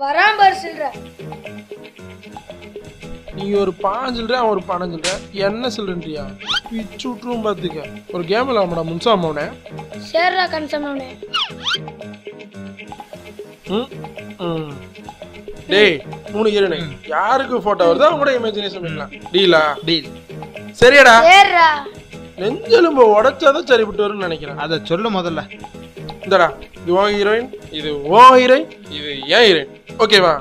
வரான் பாரு சில்ற. நீ ஒரு 5 சில்ற அவன் ஒரு 12 சில்ற என்ன சில்றன்றியா பிச்சு விட்டுரும் பாத்துக்க. ஒரு கேம் விளாடா முன்சாமவனே. சேர்றா கன்சமவனே. டேய் 3 இருனே யாருக்கு போட்டோ வருதோ அவங்க கூட இமேஜினேஷன் பண்ணலாம். டீலா டீல். சரியாடா? சேர்றா. நெஞ்செலும்பு உடைச்சாதான் சரிப்பட்டு வரும்னு நினைக்கிறேன். அத சொல்லு முதல்ல. இந்தடா இது ஓ ஹீரோயின், இது ஓ ஹீரோயின், இது ஏன் ஹீரோயின். ஓகேவா?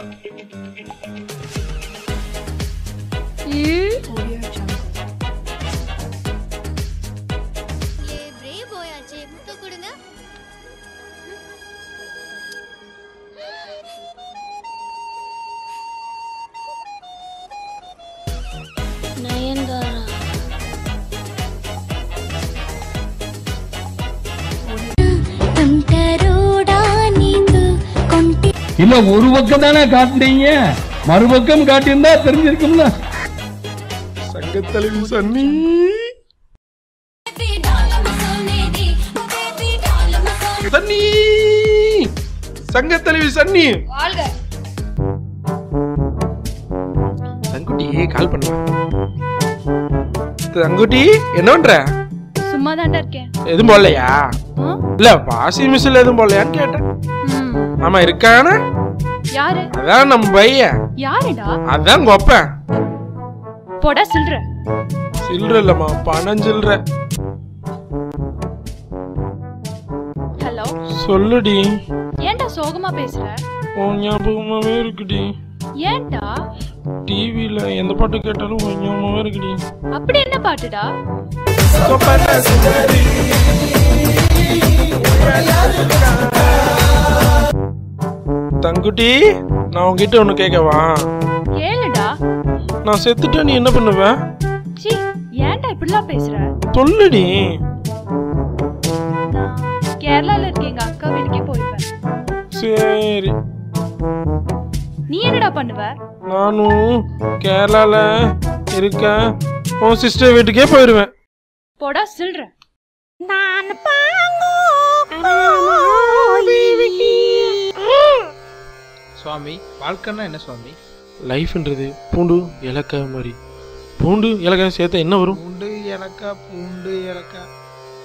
இல்ல ஒரு பக்கம் தானே காட்டுறீங்க, மறுபக்கம் காட்டியிருந்தா தெரிஞ்சிருக்கும்ல. சங்கத்தலைவி சன்னி சன்னி சங்கத்தலைவி சன்னி வாழ்க. சங்குட்டி கால் பண்ண. சங்குட்டி என்ன பண்ற? சும்மா தான்டா இருக்கேன். எதுவும் போடலையா? இல்ல வாஷிங் மிஷின்ல எதுவும் போடலையான்னு கேட்டேன். ஆமா இருக்கான. யாரு? அதான் நம்ம பையன். யாருடா? அதான் கொப்பேன். போடா சில்ற. சில்ற இல்லம்மா பணம் சில்ற. ஹலோ சொல்லுடி. ஏன்டா சோகமா பேசுற? உன் ஞாபகமாவே இருக்குடி. ஏன்டா? டிவில எந்த பாட்டு கேட்டாலும் உன் ஞாபகமாவே இருக்குடி. அப்படி என்ன பாட்டுடா? தங்குட்டி நான் உன்கிட்ட ஒண்ணு கேட்கவா? கேளுடா. நான் செத்துட்டா நீ என்ன பண்ணுவ? சீ ஏன்டா இப்படிலாம் பேசுற? சொல்லுடி. நான் கேரளால இருக்க எங்க அக்கா வீட்டுக்கே போயிடுவேன். சரி. நீ என்னடா பண்ணுவ? நானும் கேரளால இருக்க உன் சிஸ்டர் வீட்டுக்கே போயிடுவேன். போடா சில்ற. சுவாமி வாழ்க்கைன்னா என்ன சுவாமி? லைஃப்ன்றது பூண்டு ஏலக்காய் மாதிரி. பூண்டு ஏலக்காய் சேர்த்தா என்ன வரும்? பூண்டு ஏலக்காய், பூண்டு ஏலக்காய்.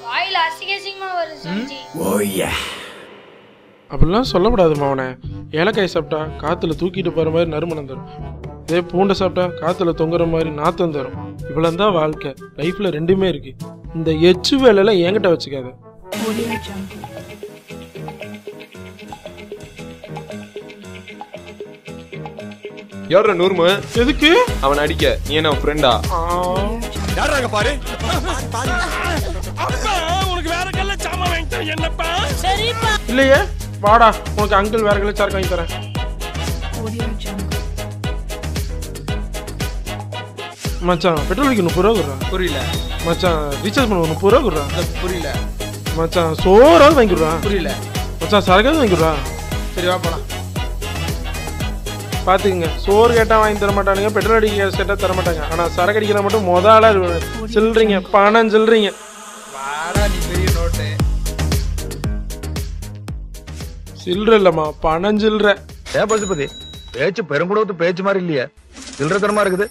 வாயில அசிங்கமா வருது சஞ்சி. அப்படிலாம் சொல்லக்கூடாது மாவனே. ஏலக்காய் சாப்பிட்டா காத்துல தூக்கிட்டு போற மாதிரி நறுமணம் தரும். இதே பூண்டை சாப்பிட்டா காத்துல தொங்குற மாதிரி நாத்தம் தரும். இவ்வளவு தான் வாழ்க்கை. லைஃப்ல ரெண்டுமே இருக்கு. இந்த எச்சு வேலையில என்கிட்ட வச்சுக்காத. யாரா நூர்மு? எதுக்கு அவன் அடிக்க? நீ என்ன ஃப்ரெண்டா? யாராங்க பாரு. உனக்கு வேற கல்ல சாமா வாங்கி என்னப்பா? சரிப்பா. இல்லையே வாடா உனக்கு அங்கிள் வேற கல்ல சார் வாங்கி தரேன். மச்சான் பெட்ரோல் அடிக்க 30 ரூபா குடுறா. புரியல. மச்சான் ரீசார்ஜ் பண்ண 30 ரூபா குடுறா. புரியல. மச்சான் சோறாவது வாங்கி குடுறா. புரியல. மச்சான் சரக்காவது வாங்கி குடுறா. சரி வா போலாம். பாத்துக்கங்க சோறு கேட்டா வாங்கி தர மாட்டானுங்க, பெட்ரோல் அடிக்க கேட்டா தர மாட்டாங்க. ஆனா சரக்கு அடிக்கிற மட்டும் முதலா சில்றீங்க, பணம் சில்றீங்க. வாடா நீ பெரிய நோட்டு. சில்ற இல்லம்மா பணம் சில்ற. பசுபதி பேச்சு பெருங்குடத்து பேச்சு மாதிரி இல்லையே, சில்லறத்தனமா இருக்குது.